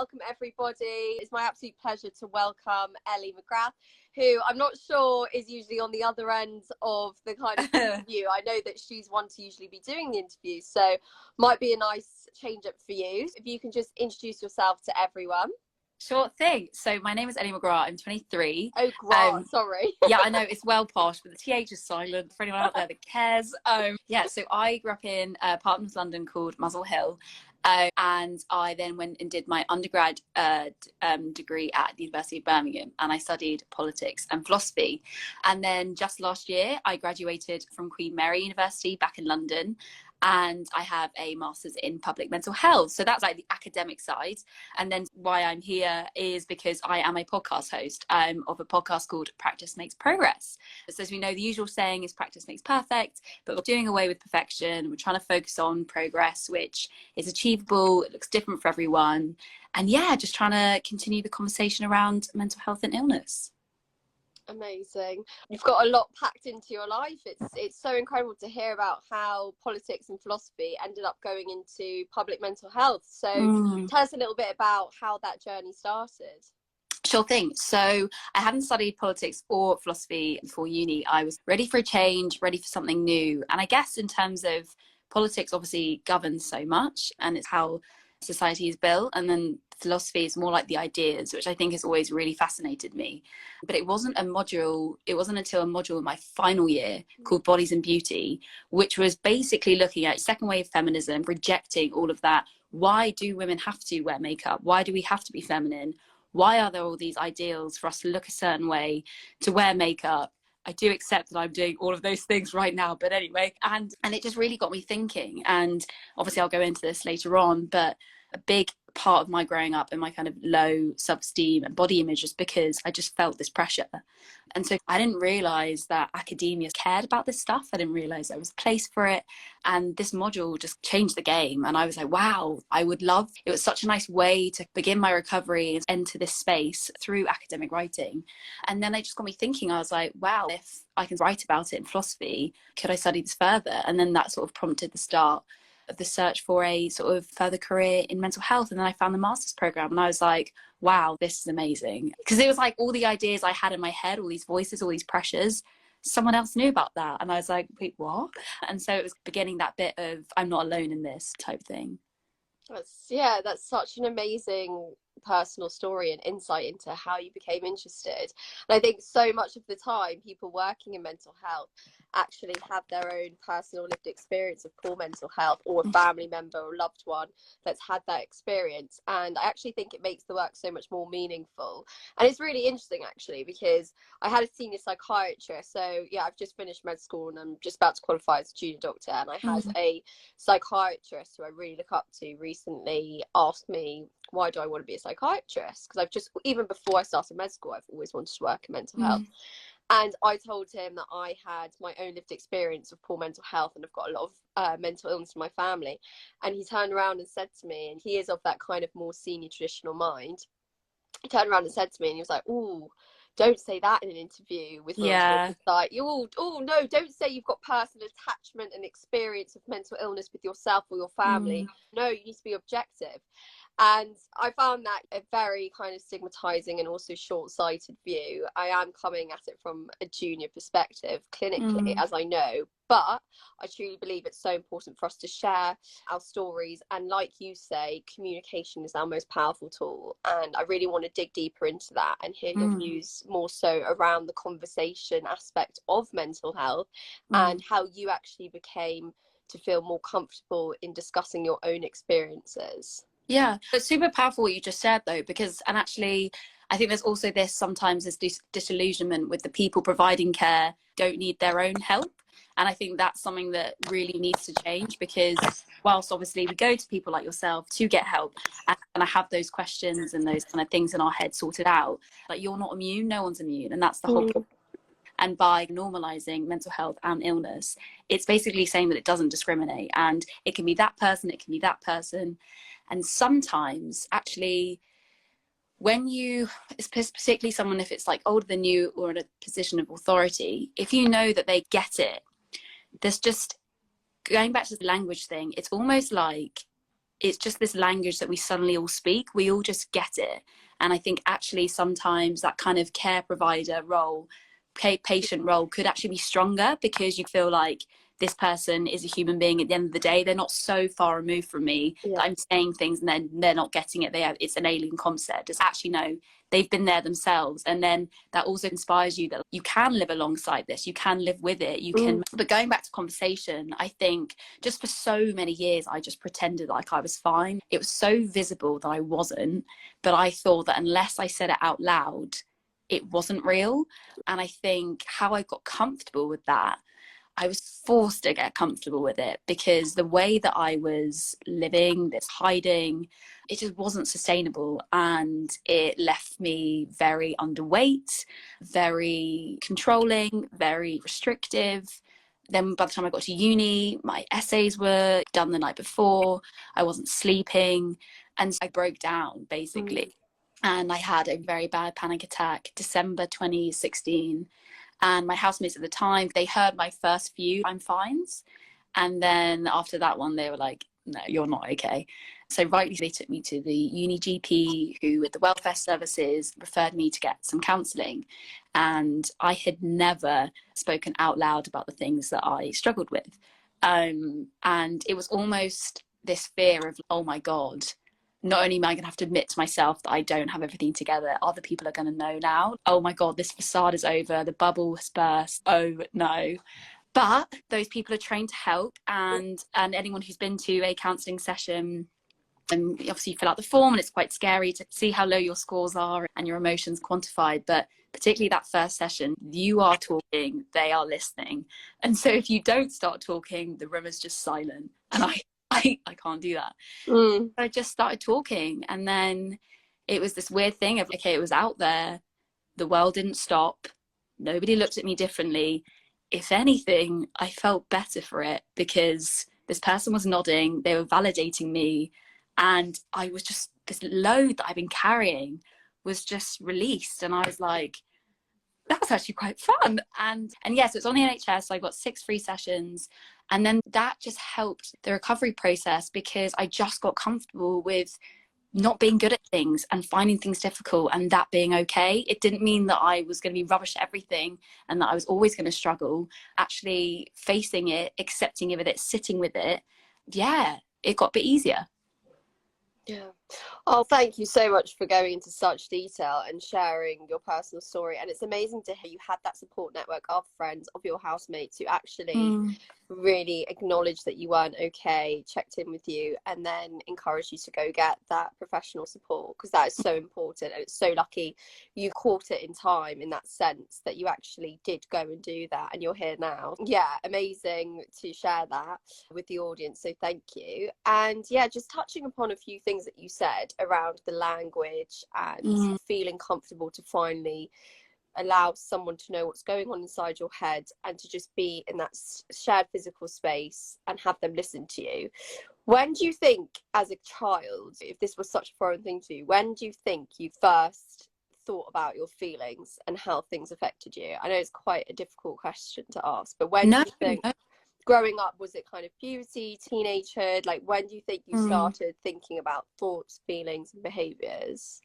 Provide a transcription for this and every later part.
welcome everybody. It's my absolute pleasure to welcome Ellie McGrath, who I'm not sure is usually on the other end of the kind of interview. I know that she's one to usually be doing the interview, so might be a nice change up for you. If you can just introduce yourself to everyone. Sure thing. So my name is Ellie McGrath. I'm 23. Oh, Grant, sorry. Yeah, I know, it's well posh, but the TH is silent for anyone out there that cares. Yeah, so I grew up in a part of London called Muswell Hill. And I then went and did my undergrad degree at the University of Birmingham, and I studied politics and philosophy. And then just last year, I graduated from Queen Mary University back in London, and I have a master's in public mental health. So that's like the academic side. And then why I'm here is because I am a podcast host of a podcast called Practice Makes Progress. So as we know, the usual saying is practice makes perfect, but we're doing away with perfection. We're trying to focus on progress, which is achievable. It looks different for everyone. And yeah, just trying to continue the conversation around mental health and illness. Amazing. You've got a lot packed into your life. It's so incredible to hear about how politics and philosophy ended up going into public mental health. So tell us a little bit about how that journey started. Sure thing. So I hadn't studied politics or philosophy before uni. I was ready for a change, ready for something new. And I guess in terms of politics, obviously governs so much, and it's how society is built. And then philosophy is more like the ideas, which I think has always really fascinated me. But it wasn't until a module in my final year called Bodies and Beauty, which was basically looking at second wave feminism, rejecting all of that. Why do women have to wear makeup? Why do we have to be feminine? Why are there all these ideals for us to look a certain way, to wear makeup? I do accept that I'm doing all of those things right now, but anyway, and it just really got me thinking. And obviously I'll go into this later on, but a big part of my growing up and my kind of low self-esteem and body image is because I just felt this pressure. And so I didn't realize that academia cared about this stuff. I didn't realize there was a place for it. And this module just changed the game. And I was like, wow, it was such a nice way to begin my recovery and enter this space through academic writing. And then it just got me thinking. I was like, wow, if I can write about it in philosophy, could I study this further? And then that sort of prompted the start of the search for a sort of further career in mental health. And then I found the master's program, and I was like, wow, this is amazing. Because it was like all the ideas I had in my head, all these voices, all these pressures, someone else knew about that. And I was like, wait, what? And so it was beginning that bit of I'm not alone in this type thing. That's such an amazing personal story and insight into how you became interested. And I think so much of the time people working in mental health actually have their own personal lived experience of poor mental health, or a family member or loved one that's had that experience. And I actually think it makes the work so much more meaningful. And it's really interesting actually, because I had a senior psychiatrist. So yeah, I've just finished med school and I'm just about to qualify as a junior doctor, and I had a psychiatrist who I really look up to recently asked me, why do I want to be a psychiatrist? Because I've just, even before I started med school, I've always wanted to work in mental health. And I told him that I had my own lived experience of poor mental health, and I've got a lot of mental illness in my family. And he turned around and said to me, and he is of that kind of more senior traditional mind, he turned around and said to me, and he was like, "Ooh, don't say that in an interview with like, oh no, don't say you've got personal attachment and experience of mental illness with yourself or your family. No, you need to be objective." And I found that a very kind of stigmatizing and also short-sighted view. I am coming at it from a junior perspective clinically, as I know, but I truly believe it's so important for us to share our stories. And like you say, communication is our most powerful tool. And I really want to dig deeper into that and hear your views more so around the conversation aspect of mental health and how you actually became to feel more comfortable in discussing your own experiences. Yeah, it's super powerful what you just said though, because, and actually I think there's also sometimes this disillusionment with the people providing care don't need their own help. And I think that's something that really needs to change, because whilst obviously we go to people like yourself to get help and I have those questions and those kind of things in our head sorted out, like you're not immune, no one's immune. And that's the whole point. And by normalizing mental health and illness, it's basically saying that it doesn't discriminate, and it can be that person, it can be that person. And sometimes actually when you, particularly someone if it's like older than you or in a position of authority, if you know that they get it, there's just, going back to the language thing, it's almost like it's just this language that we suddenly all speak. We all just get it. And I think actually sometimes that kind of care provider role, patient role, could actually be stronger, because you feel like this person is a human being at the end of the day. They're not so far removed from me that I'm saying things and then they're not getting it. It's an alien concept. It's actually, no, they've been there themselves. And then that also inspires you that you can live alongside this, you can live with it, you can. But going back to conversation, I think just for so many years I just pretended like I was fine. It was so visible that I wasn't, but I thought that unless I said it out loud, it wasn't real. And I think how I got comfortable with that, I was forced to get comfortable with it, because the way that I was living, this hiding, it just wasn't sustainable. And it left me very underweight, very controlling, very restrictive. Then by the time I got to uni, my essays were done the night before. I wasn't sleeping. And so I broke down, basically. And I had a very bad panic attack, December 2016. And my housemates at the time, they heard my first few I'm fines. And then after that one, they were like, no, you're not okay. So rightly, they took me to the uni GP, who with the welfare services referred me to get some counselling. And I had never spoken out loud about the things that I struggled with. And it was almost this fear of, oh my God, not only am I going to have to admit to myself that I don't have everything together, other people are going to know now. Oh my God, this facade is over. The bubble has burst. Oh no. But those people are trained to help. And anyone who's been to a counselling session, and obviously you fill out the form and it's quite scary to see how low your scores are and your emotions quantified. But particularly that first session, you are talking, they are listening. And so if you don't start talking, the room is just silent. And I can't do that. I just started talking, and then it was this weird thing of, okay, it was out there, the world didn't stop, nobody looked at me differently. If anything, I felt better for it, because this person was nodding, they were validating me, and I was just, this load that I've been carrying was just released. And I was like, that was actually quite fun. And yes, it's on the NHS, so I got 6 free sessions. And then that just helped the recovery process, because I just got comfortable with not being good at things and finding things difficult, and that being okay. It didn't mean that I was going to be rubbish at everything and that I was always going to struggle. Actually facing it, accepting of it, sitting with it, yeah, it got a bit easier. Yeah. Oh, thank you so much for going into such detail and sharing your personal story. And it's amazing to hear you had that support network of friends, of your housemates, who actually really acknowledged that you weren't okay, checked in with you, and then encouraged you to go get that professional support, because that is so important. And it's so lucky you caught it in time, in that sense that you actually did go and do that, and you're here now. Yeah, amazing to share that with the audience, so thank you. And yeah, just touching upon a few things that you said around the language and feeling comfortable to finally allow someone to know what's going on inside your head, and to just be in that shared physical space and have them listen to you. When do you think, as a child, if this was such a foreign thing to you, when do you think you first thought about your feelings and how things affected you? I know it's quite a difficult question to ask, but when do you think, growing up, was it kind of puberty, teenagehood? Like, when do you think you started thinking about thoughts, feelings, and behaviours?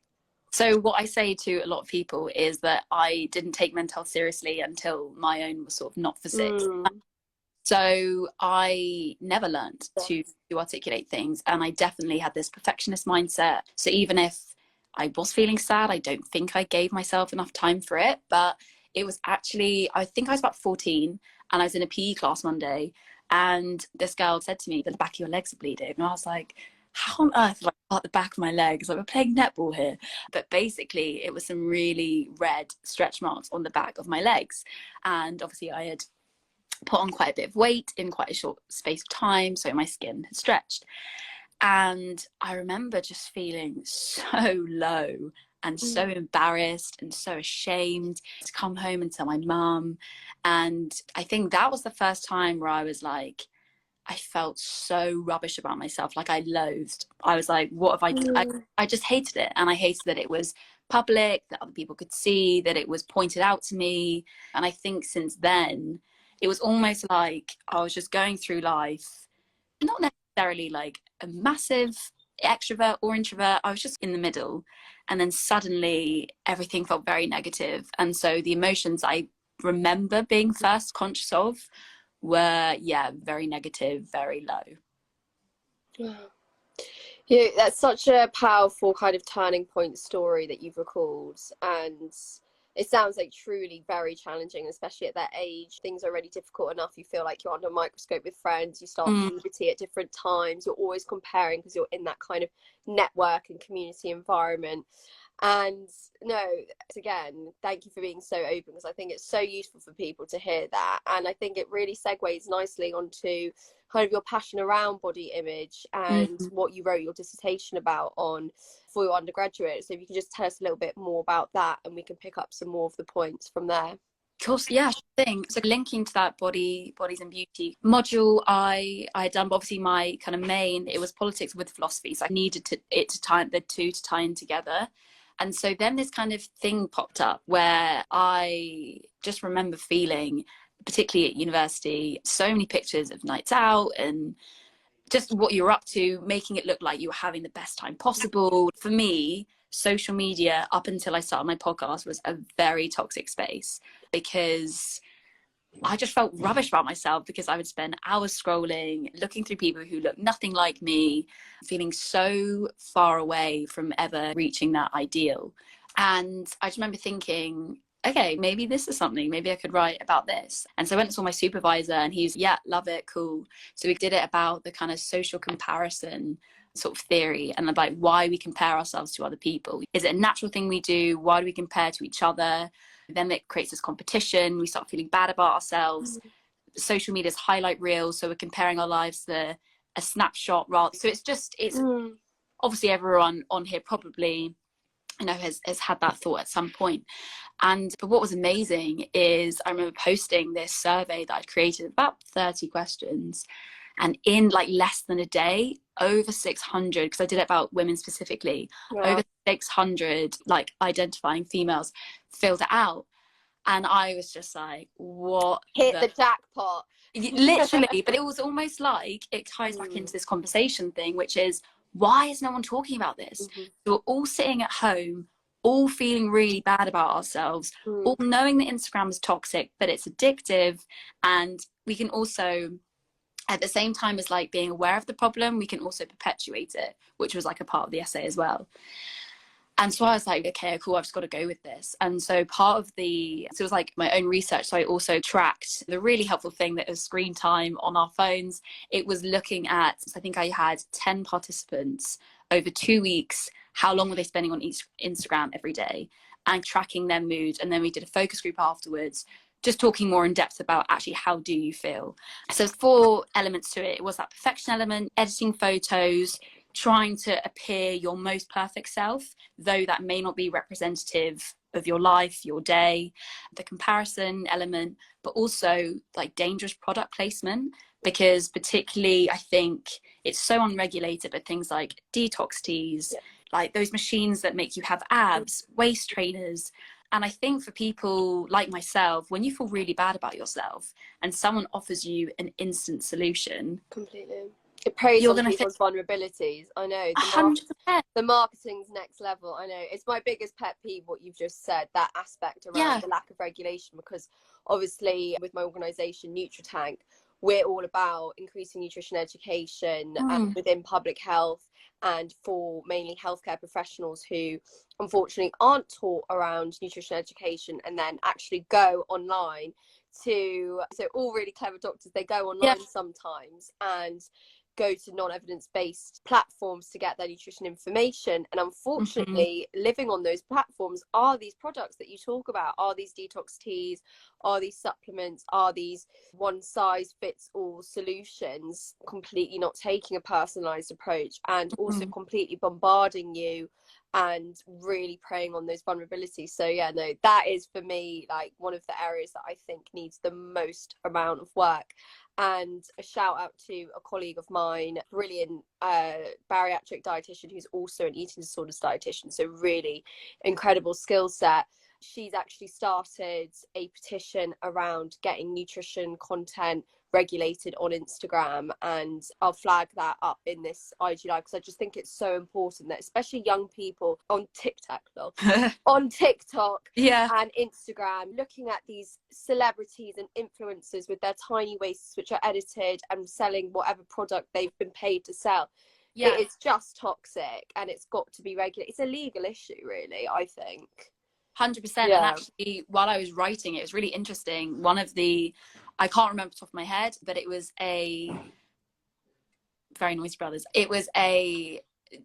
So what I say to a lot of people is that I didn't take mental health seriously until my own was sort of not for 6. So I never learned to articulate things, and I definitely had this perfectionist mindset. So even if I was feeling sad, I don't think I gave myself enough time for it. But it was actually, I think I was about 14, and I was in a PE class one day, and this girl said to me, the back of your legs are bleeding. And I was like, how on earth have I got the back of my legs? Like, we're playing netball here. But basically it was some really red stretch marks on the back of my legs. And obviously I had put on quite a bit of weight in quite a short space of time, so my skin had stretched. And I remember just feeling so low and so embarrassed and so ashamed to come home and tell my mum. And I think that was the first time where I was like, I felt so rubbish about myself. Like, I loathed. I was like, what have I just hated it. And I hated that it was public, that other people could see, that it was pointed out to me. And I think since then, it was almost like I was just going through life, not necessarily like a massive extrovert or introvert. I was just in the middle. And then suddenly everything felt very negative. And so the emotions I remember being first conscious of were, yeah, very negative, very low. Yeah, that's such a powerful kind of turning point story that you've recalled, and it sounds like truly very challenging, especially at that age. Things are already difficult enough. You feel like you're under a microscope with friends. You start puberty at different times. You're always comparing because you're in that kind of network and community environment. And no, again, thank you for being so open, because I think it's so useful for people to hear that. And I think it really segues nicely onto kind of your passion around body image and what you wrote your dissertation about on for your undergraduate. So if you can just tell us a little bit more about that, and we can pick up some more of the points from there. Of course, yeah, sure thing. So linking to that bodies and beauty module, I had done, obviously my kind of main, it was politics with philosophy. So I needed to tie the two to tie in together. And so then this kind of thing popped up where I just remember feeling, particularly at university, so many pictures of nights out and just what you're up to, making it look like you were having the best time possible. For me, social media, up until I started my podcast, was a very toxic space, because I just felt rubbish about myself, because I would spend hours scrolling, looking through people who look nothing like me, feeling so far away from ever reaching that ideal. And I just remember thinking, okay, maybe this is something, maybe I could write about this. And so I went and saw my supervisor, and he's, yeah, love it, cool. So we did it about the kind of social comparison sort of theory, and like why we compare ourselves to other people. Is it a natural thing we do? Why do we compare to each other? Then it creates this competition. We start feeling bad about ourselves. Social media's highlight reel, so we're comparing our lives to a snapshot rather. So it's obviously everyone on here probably, you know, has had that thought at some point. But what was amazing is I remember posting this survey that I'd created, about 30 questions, and in like less than a day, over 600, because I did it about women specifically, over 600 like identifying females filled it out. And I was just like, what? Hit the jackpot. Literally. But it was almost like it ties back into this conversation thing, which is, why is no one talking about this? So we're all sitting at home, all feeling really bad about ourselves, all knowing that Instagram is toxic, but it's addictive. And we can also, at the same time as like being aware of the problem, we can also perpetuate it, which was like a part of the essay as well. And so I was like, okay, cool, I've just got to go with this. And so so it was like my own research. So I also tracked the really helpful thing that is screen time on our phones. It was looking at, I think I had 10 participants over 2 weeks. How long were they spending on each Instagram every day, and tracking their mood. And then we did a focus group afterwards, just talking more in depth about actually how do you feel. So 4 elements to it. It was that perfection element, editing photos, trying to appear your most perfect self, though that may not be representative of your life, your day, the comparison element, but also like dangerous product placement, because particularly I think it's so unregulated, but things like detox teas, like those machines that make you have abs, waist trainers. And I think for people like myself, when you feel really bad about yourself and someone offers you an instant solution, completely, it preys on people's vulnerabilities. I know 100%. The marketing's next level. I know it's my biggest pet peeve, what you've just said, that aspect around the lack of regulation, because obviously with my organisation Nutritank, we're all about increasing nutrition education within public health, and for mainly healthcare professionals who unfortunately aren't taught around nutrition education, and then actually go online so all really clever doctors, they go online sometimes and go to non-evidence-based platforms to get their nutrition information, and unfortunately living on those platforms are these products that you talk about, are these detox teas, are these supplements, are these one-size-fits-all solutions, completely not taking a personalized approach, and also completely bombarding you and really preying on those vulnerabilities. So yeah, no, that is for me like one of the areas that I think needs the most amount of work. And a shout out to a colleague of mine, brilliant bariatric dietitian who's also an eating disorders dietitian, so really incredible skill set. She's actually started a petition around getting nutrition content regulated on Instagram, and I'll flag that up in this IG live because I just think it's so important that especially young people on TikTok on TikTok yeah, and Instagram, looking at these celebrities and influencers with their tiny waists which are edited and selling whatever product they've been paid to sell. yeah. It's just toxic, and it's got to be regulated. It's a legal issue, really, I think. 100%. Yeah. And actually, while I was writing it was really interesting. One of the, I can't remember off the top of my head, but it was a very noisy brothers. It was a,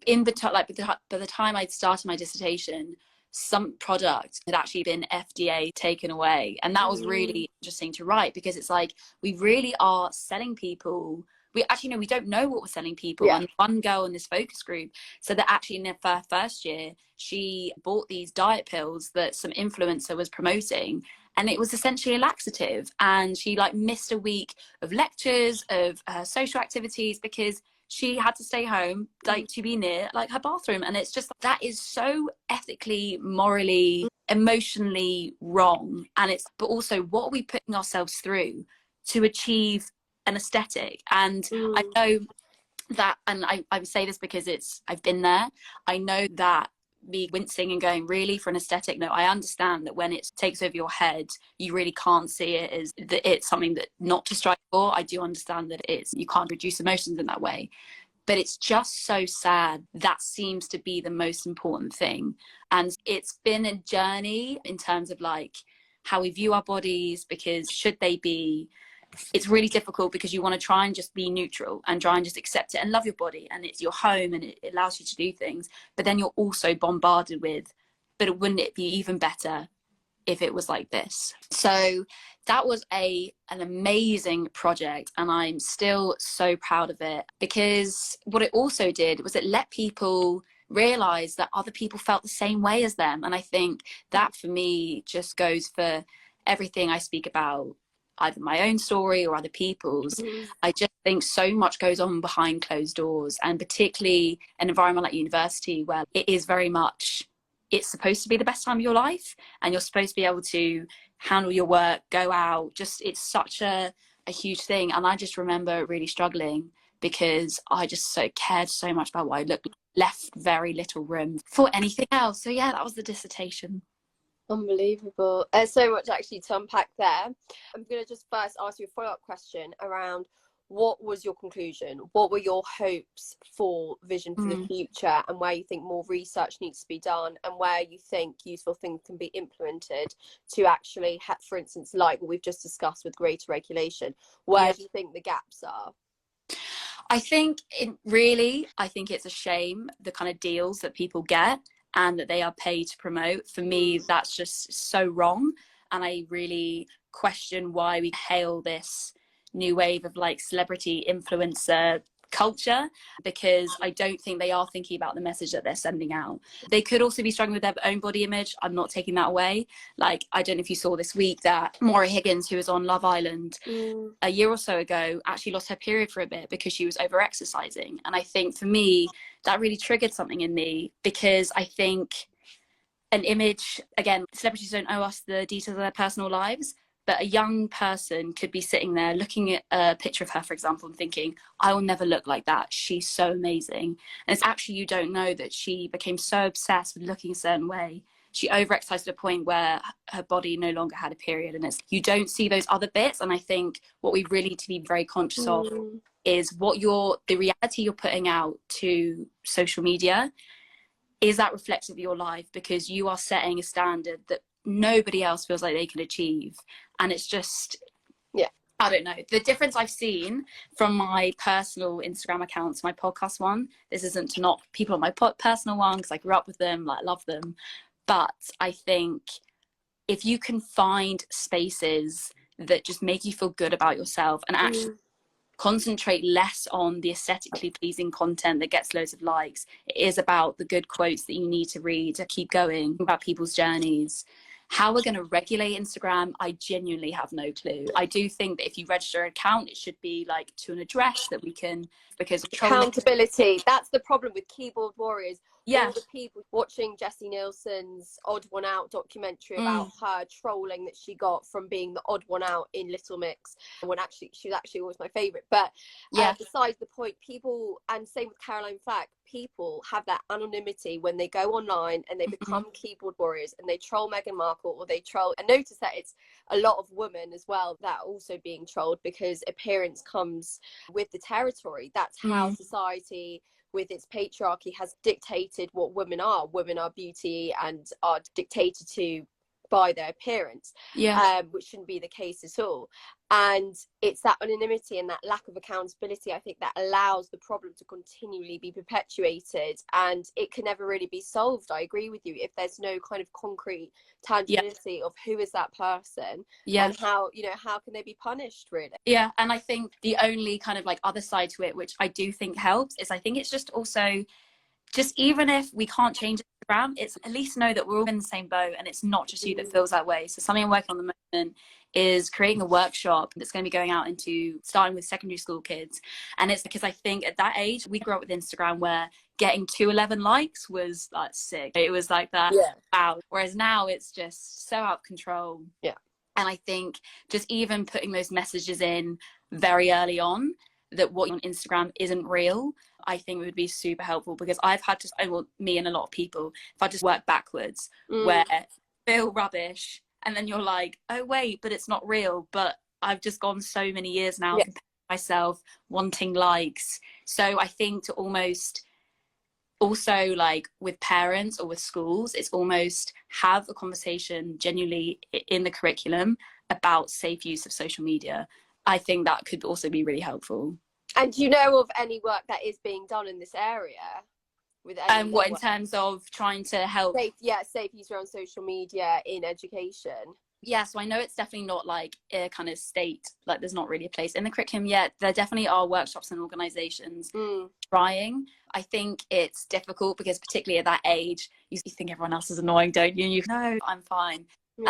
in between, like by the time I'd started my dissertation, some product had actually been FDA taken away. And that was really interesting to write, because it's like, we really are selling people. We actually know, we don't know what we're selling people. Yeah. And one girl in this focus group said that actually in her first year, she bought these diet pills that some influencer was promoting, and it was essentially a laxative. And she like missed a week of lectures, of her social activities, because she had to stay home, like to be near like her bathroom. And it's just, that is so ethically, morally, emotionally wrong. And it's, but also, what are we putting ourselves through to achieve an aesthetic? And I know that, and I would say this because I've been there. I know that me wincing and going, really, for an aesthetic? No, I understand that when it takes over your head, you really can't see it as that it's something that not to strive for. I do understand that you can't reduce emotions in that way, but it's just so sad. That seems to be the most important thing. And it's been a journey in terms of like how we view our bodies, because should they be, it's really difficult because you want to try and just be neutral and try and just accept it and love your body, and it's your home and it allows you to do things. But then you're also bombarded with, but wouldn't it be even better if it was like this? So that was an amazing project, and I'm still so proud of it, because what it also did was it let people realize that other people felt the same way as them. And I think that for me just goes for everything I speak about, either my own story or other people's. I just think so much goes on behind closed doors, and particularly an environment like university, where it is very much, it's supposed to be the best time of your life, and you're supposed to be able to handle your work, go out, just, it's such a huge thing. And I just remember really struggling because I just cared so much about what I looked, left very little room for anything else. So yeah, that was the dissertation. Unbelievable. There's so much actually to unpack there. I'm going to just first ask you a follow-up question around, what was your conclusion? What were your hopes for vision for the future, and where you think more research needs to be done, and where you think useful things can be implemented to actually have, for instance, like what we've just discussed with greater regulation, where do you think the gaps are? I think it's a shame, the kind of deals that people get and that they are paid to promote. For me, that's just so wrong. And I really question why we hail this new wave of like celebrity influencer culture, because I don't think they are thinking about the message that they're sending out. They could also be struggling with their own body image. I'm not taking that away. Like, I don't know if you saw this week that Maura Higgins, who was on Love Island a year or so ago, actually lost her period for a bit because she was over exercising. And I think for me, that really triggered something in me, because I think an image, again, celebrities don't owe us the details of their personal lives, but a young person could be sitting there looking at a picture of her, for example, and thinking, I will never look like that. She's so amazing. And it's actually, you don't know that she became so obsessed with looking a certain way. She overexercised to a point where her body no longer had a period. And you don't see those other bits. And I think what we really need to be very conscious of is the reality you're putting out to social media. Is that reflective of your life? Because you are setting a standard that nobody else feels like they can achieve. And it's just, I don't know. The difference I've seen from my personal Instagram account to my podcast one, this isn't to knock people on my personal one, because I grew up with them, like, love them. But I think if you can find spaces that just make you feel good about yourself, and actually concentrate less on the aesthetically pleasing content that gets loads of likes. It is about the good quotes that you need to read to keep going, about people's journeys. How we're going to regulate Instagram, I genuinely have no clue. I do think that if you register an account, it should be like to an address that we can, because accountability. That's the problem with keyboard warriors. Yeah. all the people watching Jessie Nielsen's Odd One Out documentary about her trolling that she got from being the odd one out in Little Mix, when actually she was actually always my favorite. But besides the point, people, and same with Caroline Flack, people have that anonymity when they go online and they become keyboard warriors and they troll Meghan Markle, or they troll, and notice that it's a lot of women as well that are also being trolled, because appearance comes with the territory. That's how society with its patriarchy has dictated what women are. Women are beauty and are dictated to by their appearance, which shouldn't be the case at all. And it's that anonymity and that lack of accountability, I think, that allows the problem to continually be perpetuated, and it can never really be solved. I agree with you, if there's no kind of concrete tangibility of who is that person and how, you know, how can they be punished, really. And I think the only kind of like other side to it, which I do think helps, is I think it's just also, just even if we can't change Instagram, it's at least know that we're all in the same boat and it's not just you that feels that way. So something I'm working on at the moment is creating a workshop that's going to be going out into starting with secondary school kids. And it's because I think at that age, we grew up with Instagram where getting 211 likes was like sick. It was like that. Wow. Whereas now it's just so out of control. And I think just even putting those messages in very early on, that what on Instagram isn't real, I think would be super helpful, because I've had to, well, me and a lot of people, if I just work backwards, where feel rubbish, and then you're like, oh wait, but it's not real. But I've just gone so many years now comparing myself, wanting likes. So I think to almost also, like with parents or with schools, it's almost have a conversation genuinely in the curriculum about safe use of social media. I think that could also be really helpful. And do you know of any work that is being done in this area? With any what, in terms of trying to help? Safe use around social media in education. So I know it's definitely not like a kind of state, like there's not really a place in the curriculum yet. There definitely are workshops and organisations trying. I think it's difficult because particularly at that age, you think everyone else is annoying, don't you? You know, I'm fine.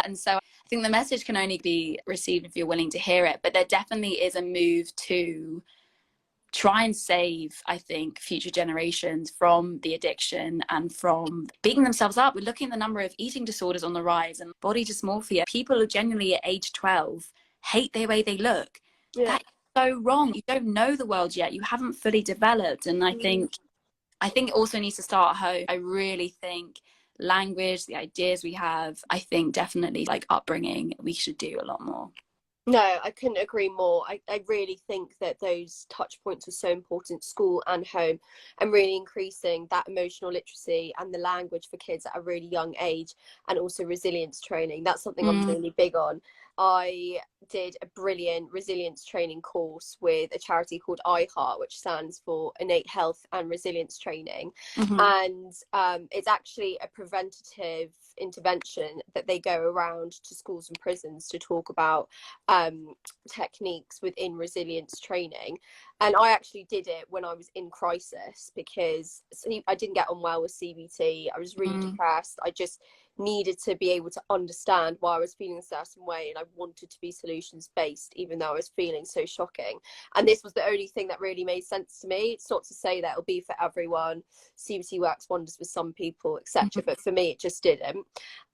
And so I think the message can only be received if you're willing to hear it. But there definitely is a move to try and save, I think, future generations from the addiction and from beating themselves up. We're looking at the number of eating disorders on the rise and body dysmorphia. People who genuinely at age 12 hate the way they look. That is so wrong. You don't know the world yet. You haven't fully developed. And I think it also needs to start at home. I really think language, the ideas we have, I think definitely like upbringing, we should do a lot more. No, I couldn't agree more. I really think that those touch points are so important, school and home, and really increasing that emotional literacy and the language for kids at a really young age, and also resilience training. That's something I'm really big on. I did a brilliant resilience training course with a charity called iHeart, which stands for Innate Health and Resilience Training. And it's actually a preventative intervention that they go around to schools and prisons to talk about techniques within resilience training. And I actually did it when I was in crisis, because I didn't get on well with CBT. I was really depressed. I just needed to be able to understand why I was feeling a certain way, and I wanted to be solutions based, even though I was feeling so shocking. And this was the only thing that really made sense to me. It's not to say that it'll be for everyone. CBT works wonders for some people, etc. But for me, it just didn't.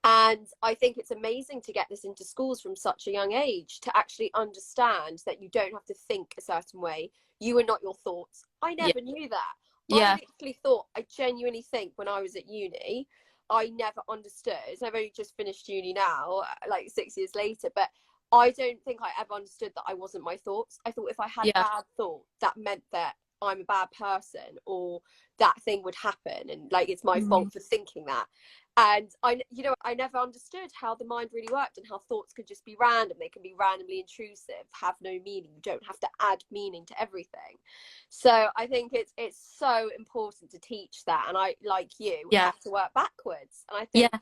And I think it's amazing to get this into schools from such a young age, to actually understand that you don't have to think a certain way. You are not your thoughts. I never knew that. I literally thought, I genuinely think when I was at uni, I never understood. I've only just finished uni now, like 6 years later, but I don't think I ever understood that I wasn't my thoughts. I thought if I had a bad thought, that meant that I'm a bad person, or that thing would happen, and like it's my fault for thinking that. And I never understood how the mind really worked, and how thoughts could just be random. They can be randomly intrusive, have no meaning. You don't have to add meaning to everything. So I think it's so important to teach that. And I, like you, have to work backwards. And I think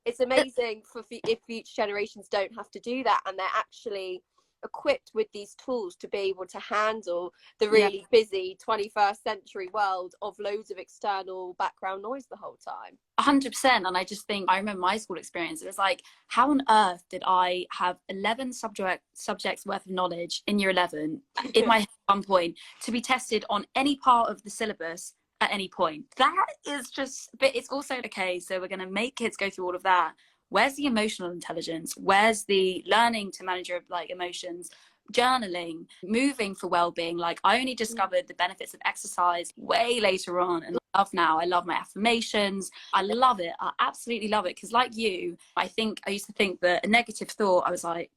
it's amazing if future generations don't have to do that, and they're actually equipped with these tools to be able to handle the really busy 21st century world of loads of external background noise the whole time. 100%. And I just think, I remember my school experience, it was like, how on earth did I have 11 subjects worth of knowledge in year 11 in my head at one point, to be tested on any part of the syllabus at any point. That is just, but it's also okay. So we're going to make kids go through all of that. Where's the emotional intelligence? Where's the learning to manage your like emotions? Journaling, moving for well-being. Like I only discovered the benefits of exercise way later on, and I love my affirmations. I love it. I absolutely love it, because like you, I used to think that a negative thought, I was like,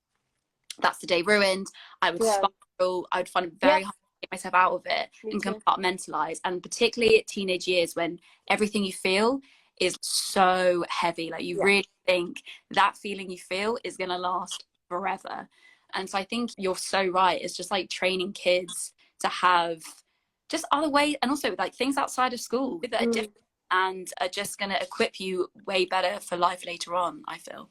that's the day ruined. I would spiral. I would find it very hard to get myself out of it and compartmentalize. And particularly at teenage years, when everything you feel is so heavy, like you really think that feeling you feel is going to last forever. And so I think you're so right. It's just like training kids to have just other ways, and also like things outside of school that are different and are just going to equip you way better for life later on, I feel.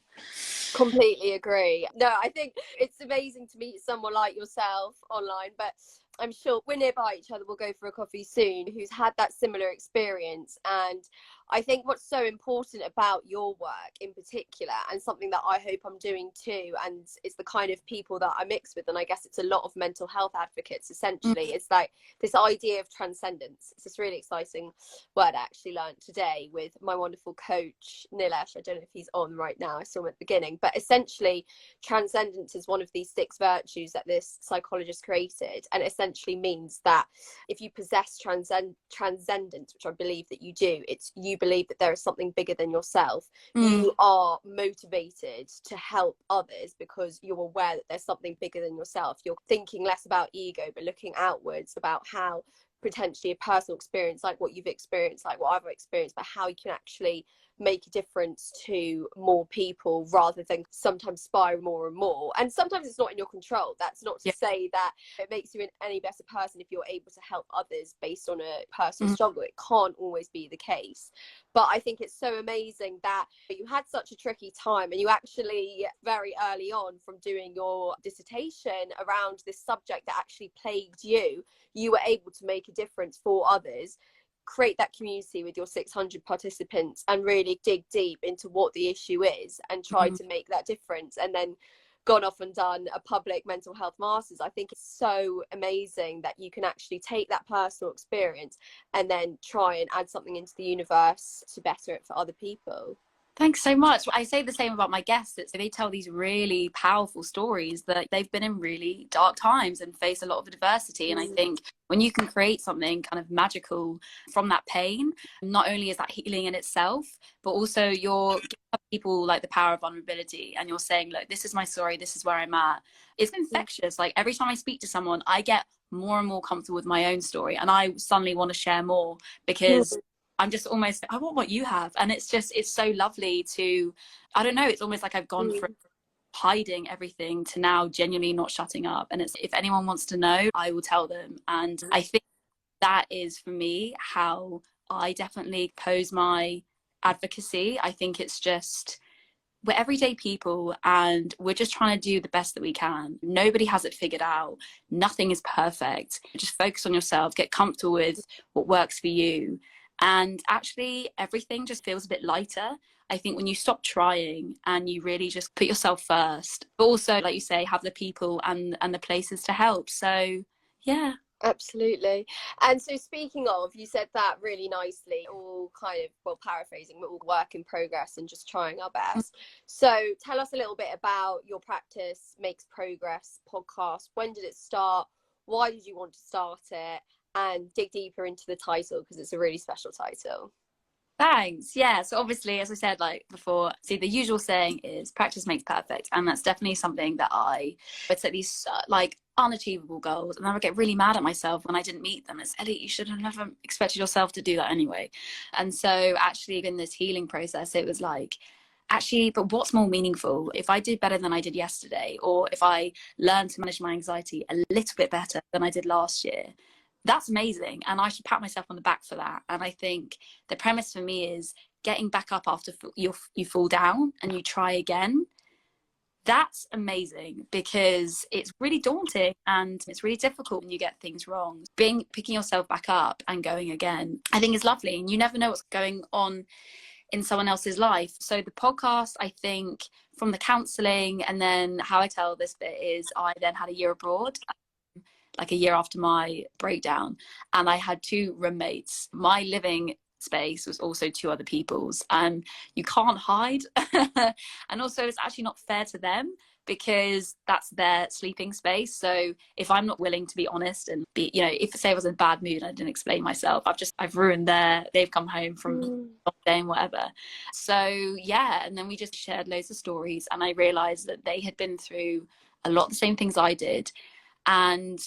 Completely agree. No, I think it's amazing to meet someone like yourself online, but I'm sure we're nearby each other, we'll go for a coffee soon, who's had that similar experience. And I think what's so important about your work in particular, and something that I hope I'm doing too, and it's the kind of people that I mix with, and I guess it's a lot of mental health advocates essentially, it's like this idea of transcendence. It's this really exciting word I actually learned today with my wonderful coach Nilesh. I don't know if he's on right now, I saw him at the beginning, but essentially transcendence is one of these 6 virtues that this psychologist created, and essentially means that if you possess transcendence, which I believe that you do, it's you believe that there is something bigger than yourself. You are motivated to help others because you're aware that there's something bigger than yourself. You're thinking less about ego but looking outwards about how potentially a personal experience like what you've experienced, like what I've experienced, but how you can actually make a difference to more people rather than sometimes spiral more and more. And sometimes it's not in your control. That's not to say that it makes you an any better person if you're able to help others based on a personal struggle. It can't always be the case. But I think it's so amazing that you had such a tricky time, and you actually very early on from doing your dissertation around this subject that actually plagued you, you were able to make a difference for others, create that community with your 600 participants and really dig deep into what the issue is and try to make that difference, and then gone off and done a public mental health masters. I think it's so amazing that you can actually take that personal experience and then try and add something into the universe to better it for other people. Thanks so much. I say the same about my guests. They tell these really powerful stories that they've been in really dark times and faced a lot of adversity. And I think when you can create something kind of magical from that pain, not only is that healing in itself, but also you're giving people like the power of vulnerability, and you're saying, look, this is my story, this is where I'm at. It's infectious. Like every time I speak to someone, I get more and more comfortable with my own story, and I suddenly want to share more because I'm just almost, I want what you have. And it's so lovely to, I don't know, it's almost like I've gone from hiding everything to now genuinely not shutting up. And it's, if anyone wants to know, I will tell them. And I think that is for me how I definitely pose my advocacy. I think it's just, we're everyday people and we're just trying to do the best that we can. Nobody has it figured out. Nothing is perfect. Just focus on yourself, get comfortable with what works for you. And actually everything just feels a bit lighter. I think when you stop trying and you really just put yourself first, but also, like you say, have the people and the places to help. So yeah. Absolutely. And so speaking of, you said that really nicely, all kind of, well, paraphrasing, we're all work in progress and just trying our best. So tell us a little bit about your Practice Makes Progress podcast. When did it start? Why did you want to start it? And dig deeper into the title because it's a really special title. Thanks. Yeah. So obviously, as I said, like before, see, the usual saying is practice makes perfect. And that's definitely something that I would set these like unachievable goals. And I would get really mad at myself when I didn't meet them. It's, Ellie, you should have never expected yourself to do that anyway. And so actually in this healing process, it was like, actually, but what's more meaningful? If I did better than I did yesterday, or if I learned to manage my anxiety a little bit better than I did last year, that's amazing, and I should pat myself on the back for that. And I think the premise for me is getting back up after you fall down and you try again. That's amazing because it's really daunting and it's really difficult when you get things wrong. Picking yourself back up and going again, I think is lovely, and you never know what's going on in someone else's life. So the podcast, I think, from the counselling, and then how I tell this bit is I then had a year abroad. like a year after my breakdown, and I had two roommates. My living space was also two other people's, and you can't hide. And also it's actually not fair to them because that's their sleeping space. So if I'm not willing to be honest and be, you know, if say I was in a bad mood and I didn't explain myself, I've ruined they've come home from day and whatever. So yeah, and then we just shared loads of stories, and I realized that they had been through a lot of the same things I did, and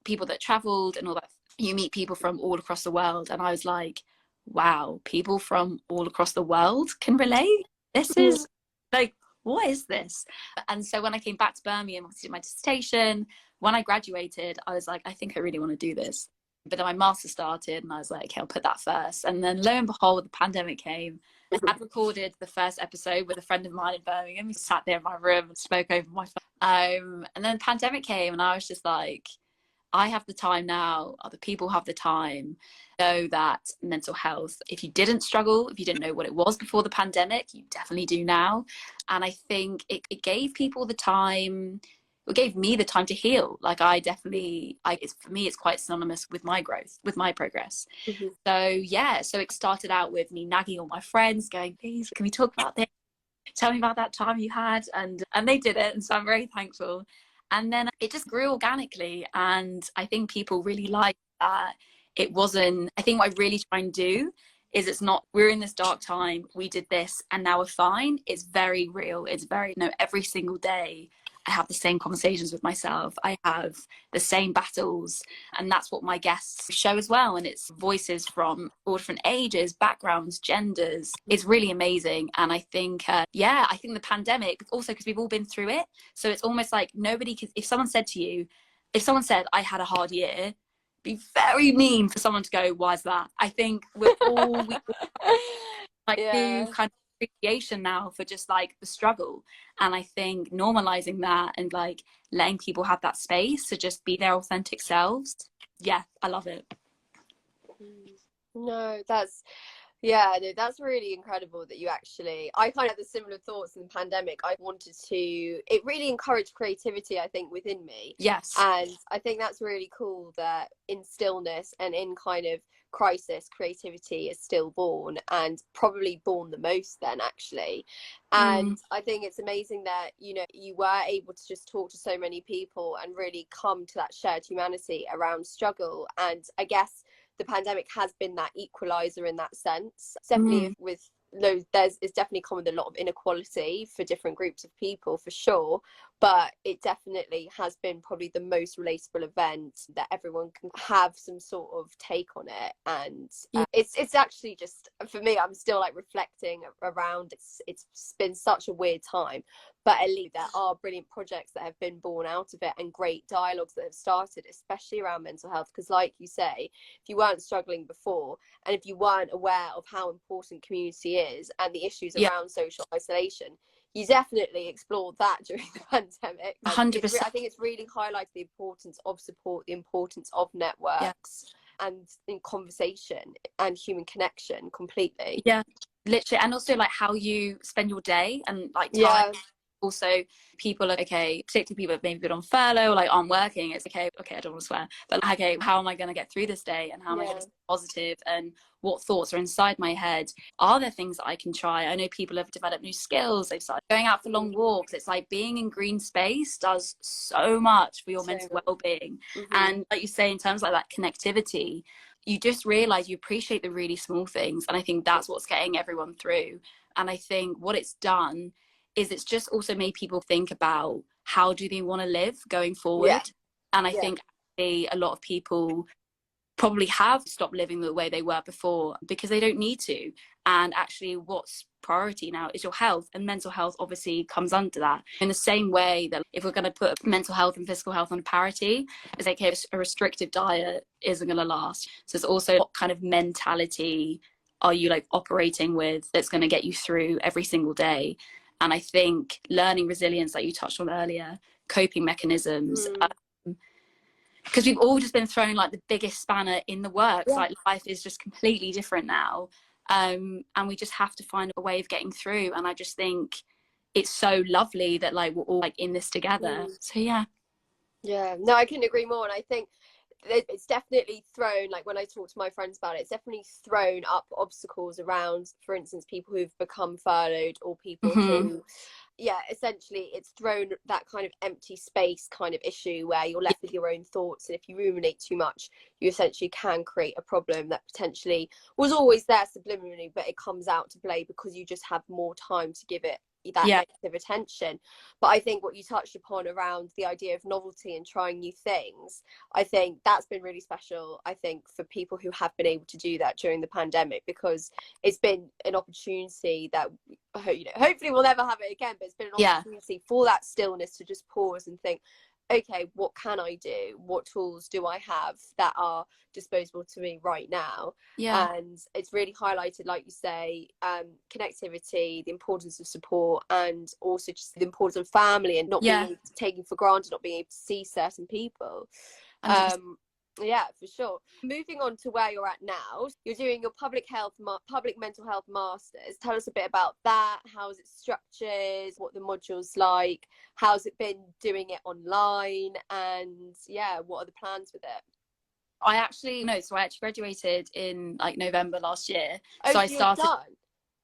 people that traveled and all that. You meet people from all across the world, and I was like, wow, people from all across the world can relate. This is like, what is this? And so when I came back to Birmingham, I did my dissertation. When I graduated, I was like, I think I really want to do this. But then my master started, and I was like, okay, I'll put that first. And then lo and behold, the pandemic came. I had recorded the first episode with a friend of mine in Birmingham. We sat there in my room and spoke over my phone. And then the pandemic came, and I was just like, I have the time now, other people have the time. Know that mental health, if you didn't struggle, if you didn't know what it was before the pandemic, you definitely do now. And I think it gave people the time, it gave me the time to heal. Like for me, it's quite synonymous with my growth, with my progress. So yeah, so it started out with me nagging all my friends, going, please, can we talk about this? Tell me about that time you had. And they did it. And so I'm very thankful. And then it just grew organically. And I think people really liked that. It wasn't, I think what I really try and do is it's not, we're in this dark time, we did this, and now we're fine. It's very real. It's very, every single day I have the same conversations with myself. I have the same battles. And that's what my guests show as well. And it's voices from all different ages, backgrounds, genders. It's really amazing. And I think, I think the pandemic, also because we've all been through it. So it's almost like nobody could, if someone said I had a hard year, be very mean for someone to go, why's that? I think we're all new kind of appreciation now for just like the struggle. And I think normalizing that and like letting people have that space to just be their authentic selves. Yeah, I love it. No, that's really incredible that you actually, I kind of had the similar thoughts in the pandemic. It really encouraged creativity, I think, within me. Yes. And I think that's really cool that in stillness and in kind of crisis, creativity is still born, and probably born the most then, actually. And I think it's amazing that, you were able to just talk to so many people and really come to that shared humanity around struggle. And I guess the pandemic has been that equalizer in that sense. Definitely it's definitely come with a lot of inequality for different groups of people, for sure, but it definitely has been probably the most relatable event that everyone can have some sort of take on it. And it's actually just, for me, I'm still like reflecting around it's been such a weird time, but at least there are brilliant projects that have been born out of it, and great dialogues that have started, especially around mental health. Because like you say, if you weren't struggling before, and if you weren't aware of how important community is and the issues around social isolation, you definitely explored that during the pandemic. 100%. I think it's really highlighted the importance of support, the importance of networks, and in conversation and human connection completely. Yeah, literally. And also like how you spend your day and like time. Also, people are okay, particularly people that maybe been on furlough, like aren't working. It's okay, I don't want to swear, but okay, how am I going to get through this day, and how am I going to stay positive, and what thoughts are inside my head? Are there things that I can try? I know people have developed new skills, they've started going out for long walks. It's like being in green space does so much for your mental well-being. And like you say, in terms of like that connectivity, you just realize you appreciate the really small things. And I think that's what's getting everyone through. And I think what it's done is it's just also made people think about how do they want to live going forward. And I think a lot of people probably have stopped living the way they were before because they don't need to. And actually what's priority now is your health, and mental health obviously comes under that. In the same way that if we're going to put mental health and physical health on parity, it's like a restrictive diet isn't going to last. So it's also what kind of mentality are you like operating with that's going to get you through every single day. And I think learning resilience, like you touched on earlier, coping mechanisms, because we've all just been thrown like the biggest spanner in the works. Like life is just completely different now. And we just have to find a way of getting through. And I just think it's so lovely that like we're all like in this together. So yeah. Yeah, no, I couldn't agree more. And I think it's definitely thrown, like when I talk to my friends about it, it's definitely thrown up obstacles around, for instance, people who've become furloughed, or people Mm-hmm. who, yeah, essentially it's thrown that kind of empty space kind of issue where you're left with your own thoughts. And if you ruminate too much, you essentially can create a problem that potentially was always there subliminally, but it comes out to play because you just have more time to give it that Yeah, negative attention. But I think what you touched upon around the idea of novelty and trying new things, I think that's been really special, I think, for people who have been able to do that during the pandemic, because it's been an opportunity that, you know, hopefully we'll never have it again, but it's been an yeah, opportunity for that stillness to just pause and think, okay, what can I do? What tools do I have that are disposable to me right now? yeah, And it's really highlighted, like you say, connectivity, the importance of support, and also just the importance of family and not yeah, being taken for granted, not being able to see certain people. 100%. Yeah, for sure. Moving on to where you're at now, you're doing your public mental health masters. Tell us a bit about that. How is it structured? What the modules like? How's it been doing it online? And yeah, what are the plans with it? I actually no, so I actually graduated in like November last year. Oh, So I so you're started, done.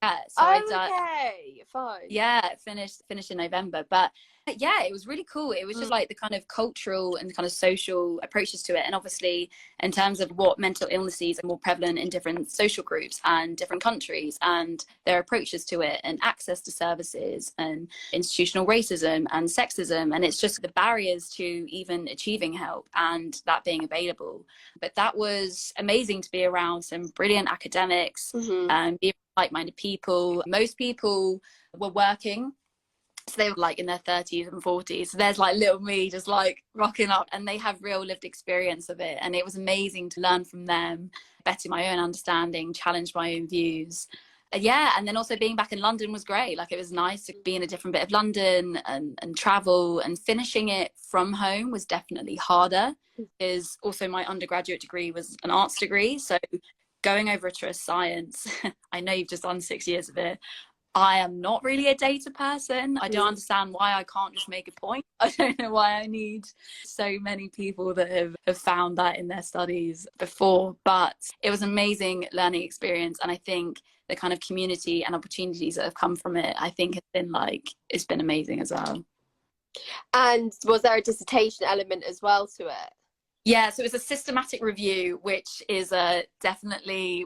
yeah, so I Oh, done, okay, fine. yeah, finished in November. But yeah, it was really cool. It was just like the kind of cultural and kind of social approaches to it. And obviously in terms of what mental illnesses are more prevalent in different social groups and different countries, and their approaches to it, and access to services, and institutional racism and sexism. And it's just the barriers to even achieving help and that being available. But that was amazing to be around some brilliant academics Mm-hmm. and be like-minded people. Most people were working, so they were like in their 30s and 40s. So there's like little me just like rocking up, and they have real lived experience of it, and it was amazing to learn from them, better my own understanding, challenge my own views. Yeah, and then also being back in London was great. Like it was nice to be in a different bit of London and travel, and finishing it from home was definitely harder, because also my undergraduate degree was an arts degree. So going over to a science, I know you've just done 6 years of it. I am not really a data person. I don't understand why I can't just make a point. I don't know why I need so many people that have found that in their studies before. But it was an amazing learning experience. And I think the kind of community and opportunities that have come from it, I think it's been amazing as well. And was there a dissertation element as well to it? Yeah, so it was a systematic review, which is definitely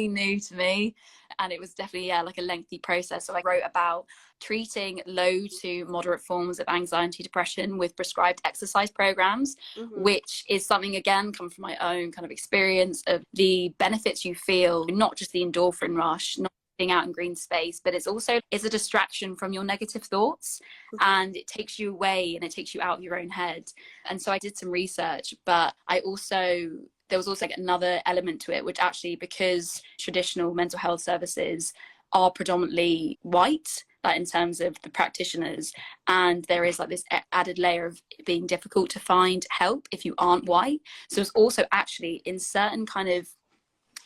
new to me, and it was definitely like a lengthy process. So I wrote about treating low to moderate forms of anxiety, depression with prescribed exercise programs, Mm-hmm. which is something again come from my own kind of experience of the benefits you feel, not just the endorphin rush, not being out in green space, but it's a distraction from your negative thoughts, and it takes you away and it takes you out of your own head. And so I did some research, but there was also like another element to it, which actually, because traditional mental health services are predominantly white, like in terms of the practitioners, and there is like this added layer of being difficult to find help if you aren't white. So it's also actually in certain kind of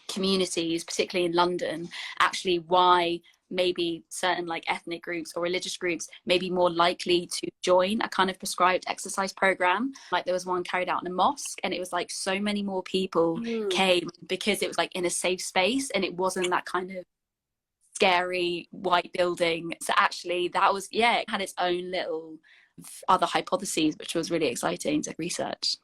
communities, particularly in London, actually why maybe certain like ethnic groups or religious groups may be more likely to join a kind of prescribed exercise program. Like there was one carried out in a mosque, and it was like so many more people Mm. came because it was like in a safe space, and it wasn't that kind of scary white building. So actually that was, yeah, it had its own little other hypotheses, which was really exciting to research.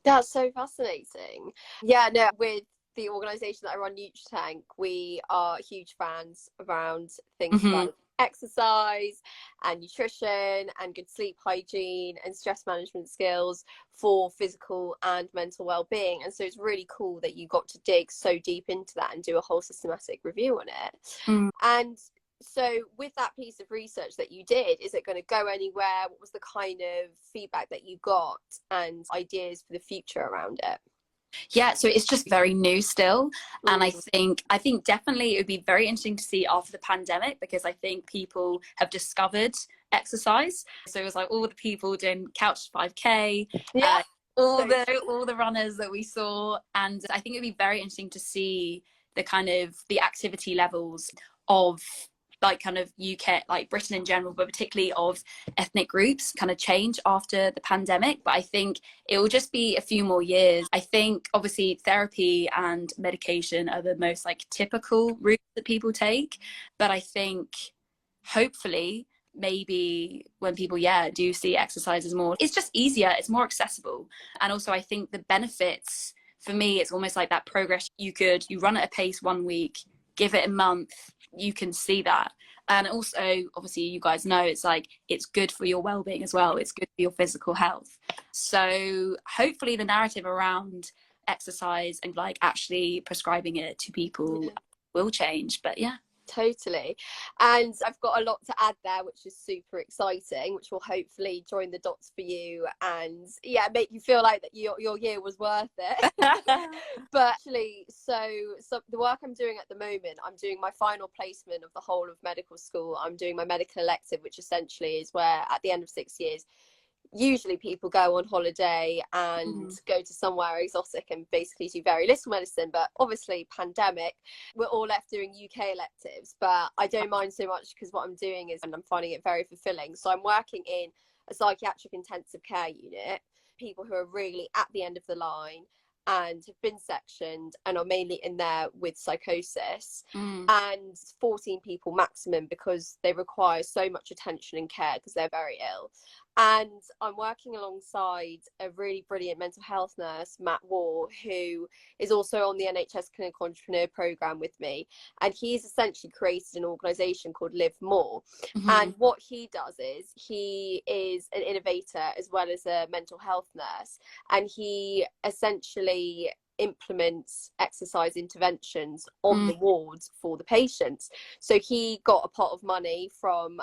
That's so fascinating. Yeah, no, with the organisation that I run, Nutritank, we are huge fans around things Mm-hmm. like exercise and nutrition and good sleep hygiene and stress management skills for physical and mental well-being. And so it's really cool that you got to dig so deep into that and do a whole systematic review on it. Mm. And so with that piece of research that you did, is it going to go anywhere? What was the kind of feedback that you got and ideas for the future around it? Yeah, so it's just very new still. And Mm. I think definitely it would be very interesting to see after the pandemic, because I think people have discovered exercise. So it was like all the people doing couch 5K, Yeah, all so the runners that we saw. And I think it'd be very interesting to see the kind of the activity levels of like kind of UK, like Britain in general, but particularly of ethnic groups kind of change after the pandemic. But I think it will just be a few more years. I think obviously therapy and medication are the most like typical routes that people take. But I think hopefully maybe when people do see exercise as more, it's just easier, it's more accessible. And also I think the benefits, for me, it's almost like that progress. You run at a pace 1 week, give it a month, you can see that. And also obviously you guys know it's like it's good for your well-being as well, it's good for your physical health. So hopefully the narrative around exercise and like actually prescribing it to people will change. But yeah, totally. And I've got a lot to add there, which is super exciting, which will hopefully join the dots for you and make you feel like that your year was worth it. But actually, so the work I'm doing at the moment, I'm doing my final placement of the whole of medical school. I'm doing my medical elective, which essentially is where at the end of 6 years usually people go on holiday and go to somewhere exotic and basically do very little medicine. But obviously pandemic, we're all left doing UK electives, but I don't mind so much because what I'm doing is, and I'm finding it very fulfilling. So I'm working in a psychiatric intensive care unit, people who are really at the end of the line and have been sectioned and are mainly in there with psychosis, and 14 people maximum because they require so much attention and care because they're very ill. And I'm working alongside a really brilliant mental health nurse, Matt Waugh, who is also on the NHS Clinical Entrepreneur Programme with me. And he's essentially created an organisation called Live More. And what he does is he is an innovator as well as a mental health nurse. And he essentially implements exercise interventions on the wards for the patients. So he got a pot of money from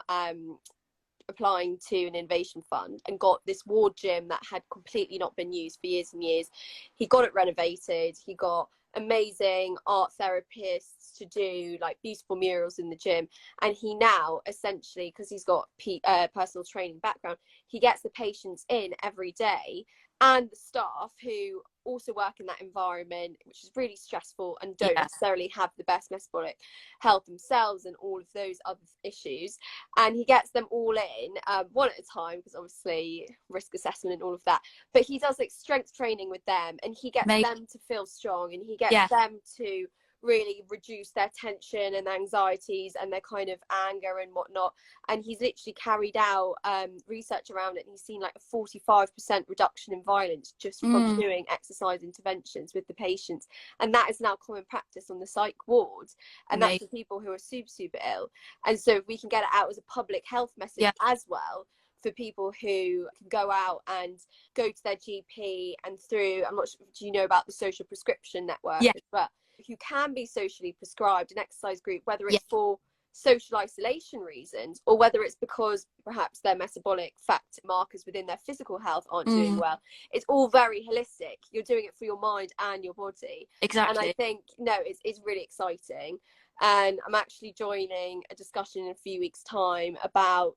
applying to an innovation fund and got this ward gym that had completely not been used for years and years. He got it renovated. He got amazing art therapists to do like beautiful murals in the gym, and he now essentially, because he's got personal training background, he gets the patients in every day and the staff who also work in that environment, which is really stressful and don't necessarily have the best metabolic health themselves and all of those other issues. And he gets them all in one at a time, because obviously risk assessment and all of that. But he does like strength training with them, and he gets them to feel strong, and he gets them to really reduce their tension and anxieties and their kind of anger and whatnot. And he's literally carried out research around it, and he's seen like a 45% reduction in violence just from doing exercise interventions with the patients. And that is now common practice on the psych ward, and that's for people who are super ill. And so if we can get it out as a public health message as well, for people who can go out and go to their GP and through, I'm not sure, do you know about the social prescription network? But who can be socially prescribed an exercise group, whether it's for social isolation reasons or whether it's because perhaps their metabolic fat markers within their physical health aren't doing well. It's all very holistic. You're doing it for your mind and your body. Exactly. And I think, it's really exciting. And I'm actually joining a discussion in a few weeks' time about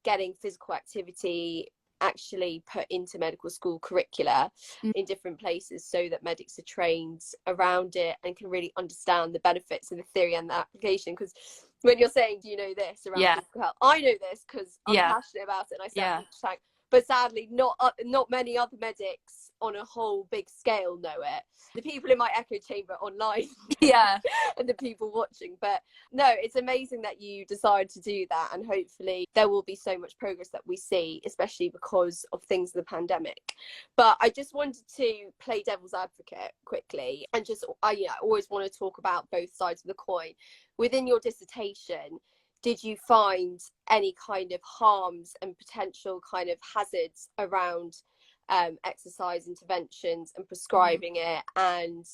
getting physical activity actually put into medical school curricula in different places, so that medics are trained around it and can really understand the benefits and the theory and the application. Because when you're saying, do you know this around physical health, I know this because I'm passionate about it and I serve Nutritank. But sadly, not many other medics on a whole big scale know it. The people in my echo chamber online, and the people watching. But no, it's amazing that you decided to do that, and hopefully there will be so much progress that we see, especially because of things in the pandemic. But I just wanted to play devil's advocate quickly, and just I always want to talk about both sides of the coin. Within your dissertation, did you find any kind of harms and potential kind of hazards around exercise interventions and prescribing it, and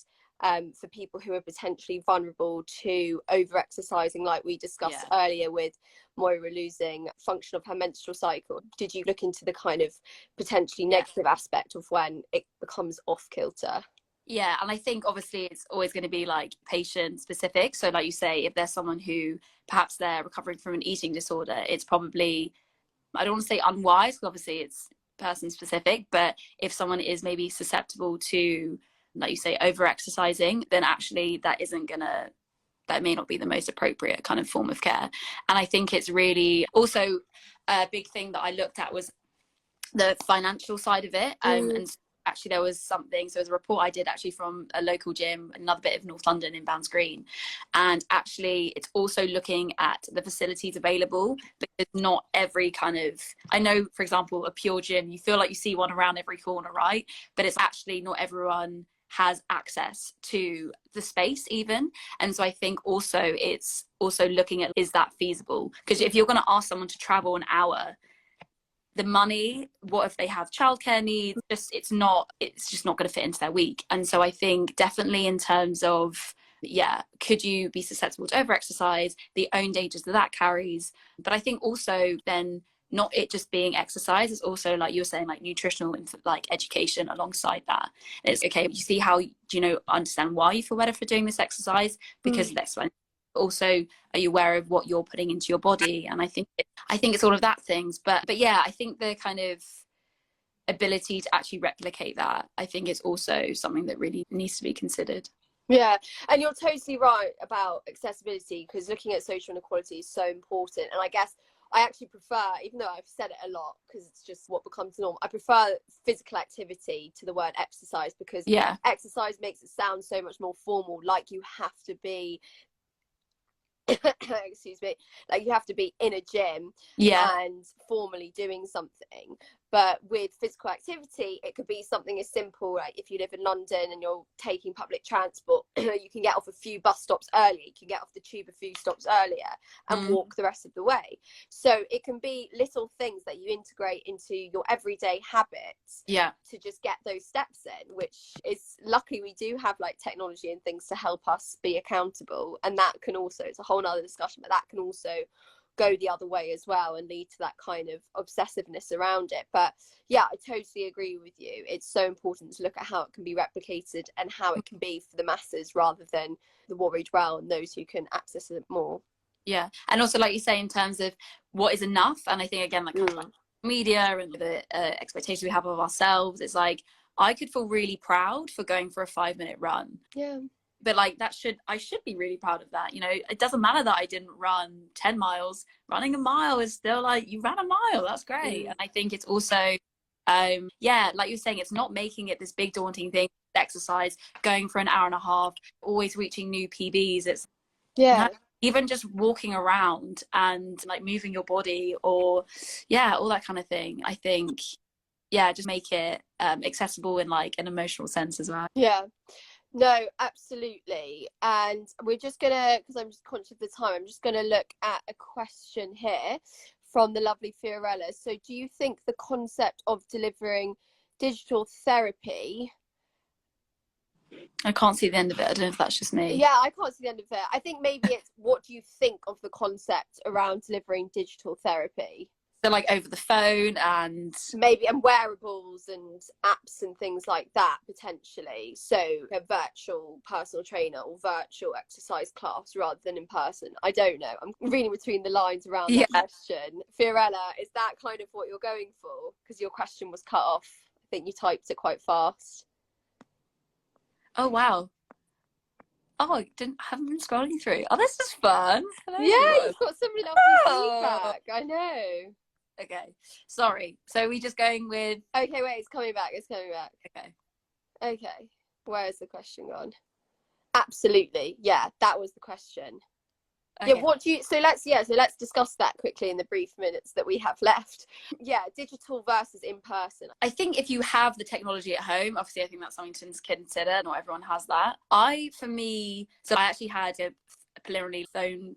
for people who are potentially vulnerable to over-exercising, like we discussed earlier with Moira losing function of her menstrual cycle? Did you look into the kind of potentially negative aspect of when it becomes off-kilter? Yeah, and I think obviously it's always going to be like patient specific. So like you say, if there's someone who perhaps they're recovering from an eating disorder, it's probably, I don't want to say unwise, because obviously it's person specific, but if someone is maybe susceptible to, like you say, over exercising, then actually that isn't going to that may not be the most appropriate kind of form of care. And I think it's really also a big thing that I looked at was the financial side of it. And actually there was something, so there's a report I did actually from a local gym, another bit of North London in Bands Green, and actually it's also looking at the facilities available, because not every kind of, I know for example a Pure Gym, you feel like you see one around every corner, right? But it's actually not everyone has access to the space even. And so I think also it's also looking at, is that feasible? Because if you're going to ask someone to travel an hour, the money, what if they have childcare needs? It's just not going to fit into their week. And so I think definitely in terms of, could you be susceptible to overexercise, the own dangers that carries. But I think also then not it just being exercise, it's also like you were saying, like nutritional like education alongside that. And it's okay, you see how, do you know, understand why you feel better for doing this exercise, because that's when also are you aware of what you're putting into your body. And I think it's all of that things, but yeah, I think the kind of ability to actually replicate that, I think is also something that really needs to be considered. Yeah, and you're totally right about accessibility, because looking at social inequality is so important. And I guess I actually prefer, even though I've said it a lot because it's just what becomes the norm, I prefer physical activity to the word exercise, because exercise makes it sound so much more formal, like you have to be excuse me, like you have to be in a gym and formally doing something. But with physical activity, it could be something as simple, like if you live in London and you're taking public transport, you can get off a few bus stops earlier, you can get off the tube a few stops earlier and walk the rest of the way. So it can be little things that you integrate into your everyday habits to just get those steps in, which is lucky we do have like technology and things to help us be accountable. And that can also, it's a whole nother discussion, but that can also go the other way as well and lead to that kind of obsessiveness around it. But yeah, I totally agree with you. It's so important to look at how it can be replicated and how it can be for the masses rather than the worried well and those who can access it more. Yeah, and also like you say, in terms of what is enough, and I think again like media and the expectations we have of ourselves, it's like I could feel really proud for going for a 5-minute run. But like I should be really proud of that. You know, it doesn't matter that I didn't run 10 miles. Running a mile is still like, you ran a mile, that's great. And I think it's also like you're saying, it's not making it this big daunting thing, exercise, going for an hour and a half, always reaching new PBs. It's even just walking around and like moving your body, or all that kind of thing. I think just make it accessible in like an emotional sense as well. No, absolutely. And we're just gonna, because I'm just conscious of the time, I'm just gonna look at a question here from the lovely Fiorella. So do you think the concept of delivering digital therapy, I can't see the end of it, I don't know if that's just me. I can't see the end of it. I think maybe it's what do you think of the concept around delivering digital therapy? So like over the phone and maybe, and wearables and apps and things like that potentially. So a virtual personal trainer or virtual exercise class rather than in person. I don't know. I'm reading between the lines around that question. Fiorella, is that kind of what you're going for? Because your question was cut off. I think you typed it quite fast. Oh wow. Oh, I haven't been scrolling through. Oh, this is fun. Hello, everyone. You've got some lovely feedback. I know. Okay, sorry. So we just going with... Okay, wait, it's coming back. Okay. Where is the question gone? Absolutely. Yeah, that was the question. Okay. Yeah, what do you... So let's discuss that quickly in the brief minutes that we have left. Yeah, digital versus in person. I think if you have the technology at home, obviously I think that's something to consider. Not everyone has that. I actually had a preliminary phone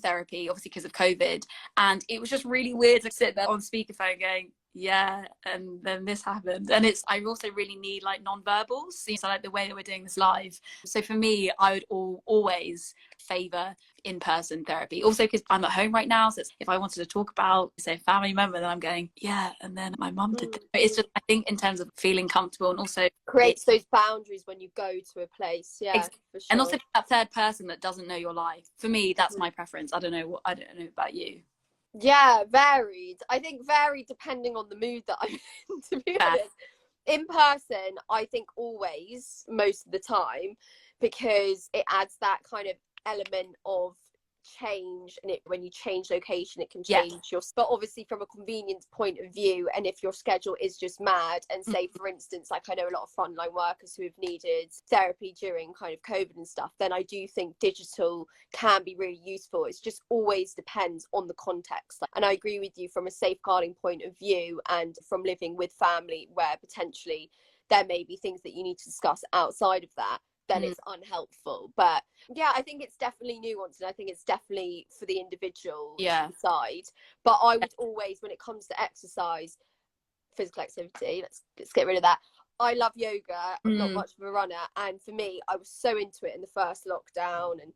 therapy, obviously because of COVID, and it was just really weird to sit there on speakerphone going and then this happened. And I also really need like non-verbals, so like the way that we're doing this live. So for me, I would always favor in-person therapy, also because I'm at home right now, so if I wanted to talk about say a family member, then I'm going and then my mum did this. It's just, I think in terms of feeling comfortable, and also creates those boundaries when you go to a place. For sure. And also that third person that doesn't know your life. For me, that's my preference. I don't know about you. Yeah, varied. I think varied depending on the mood that I'm in, to be honest. In person, I think always, most of the time, because it adds that kind of element of change, and when you change location it can change your, but obviously from a convenience point of view, and if your schedule is just mad, and say for instance, like I know a lot of frontline workers who have needed therapy during kind of COVID and stuff, then I do think digital can be really useful. It's just always depends on the context, and I agree with you from a safeguarding point of view, and from living with family where potentially there may be things that you need to discuss outside of that, then it's unhelpful. But yeah, I think it's definitely nuanced, and I think it's definitely for the individual to decide. But I would always, when it comes to exercise, physical activity, let's get rid of that, I love yoga. I'm not much of a runner, and for me, I was so into it in the first lockdown and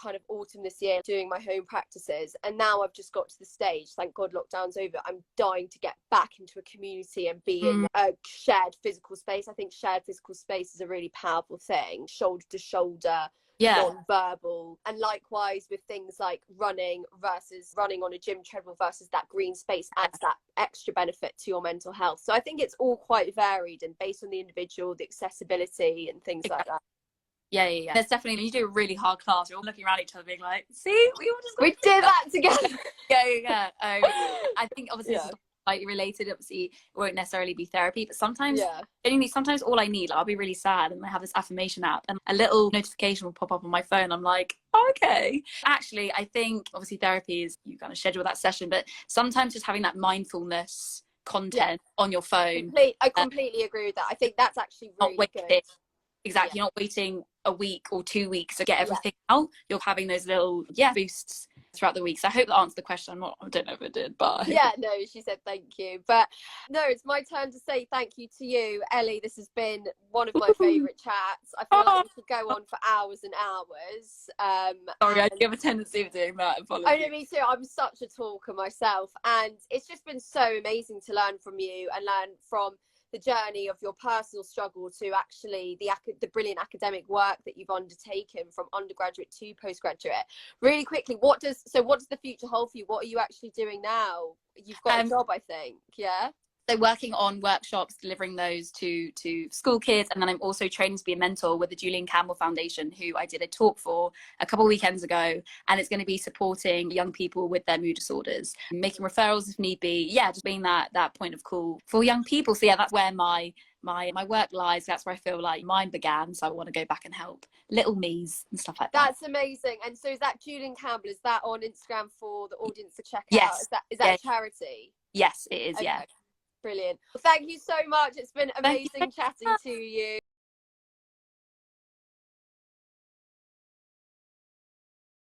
kind of autumn this year, doing my home practices, and now I've just got to the stage, thank God lockdown's over, I'm dying to get back into a community and be in a shared physical space. I think shared physical space is a really powerful thing, shoulder to shoulder, non-verbal. And likewise with things like running versus running on a gym treadmill versus that green space adds that extra benefit to your mental health. So I think it's all quite varied and based on the individual, the accessibility and things like that. Yeah. There's definitely, you do a really hard class, you're all looking around each other being like, see, we did that together. I think obviously this is slightly related. Obviously it won't necessarily be therapy, but sometimes sometimes all I need, like, I'll be really sad and I have this affirmation app and a little notification will pop up on my phone. I'm like, okay. Actually, I think obviously therapy is, you kind of schedule that session, but sometimes just having that mindfulness content on your phone. I completely agree with that. I think that's actually really good. Exactly. You're not waiting a week or 2 weeks to get everything out. You're having those little boosts throughout the week. So I hope that answered the question. I don't know if it did, but no, she said thank you. But no, it's my turn to say thank you to you, Ellie. This has been one of my favourite chats. I feel like we could go on for hours and hours. Sorry, I do have a tendency of doing that. Apologies. Oh no, me too. I'm such a talker myself, and it's just been so amazing to learn from you and learn from the journey of your personal struggle to actually the brilliant academic work that you've undertaken from undergraduate to postgraduate. Really quickly, what does the future hold for you? What are you actually doing now? You've got a job, I think. So working on workshops, delivering those to school kids, and then I'm also training to be a mentor with the Julian Campbell Foundation, who I did a talk for a couple of weekends ago, and it's going to be supporting young people with their mood disorders, making referrals if need be, just being that point of call for young people. So that's where my work lies. That's where I feel like mine began, so I want to go back and help little me's and stuff like that. That's amazing. And so is that Julian Campbell, is that on Instagram for the audience to check out? Is that a charity? Yes, it is. Okay. Brilliant. Well, thank you so much. It's been amazing chatting to you.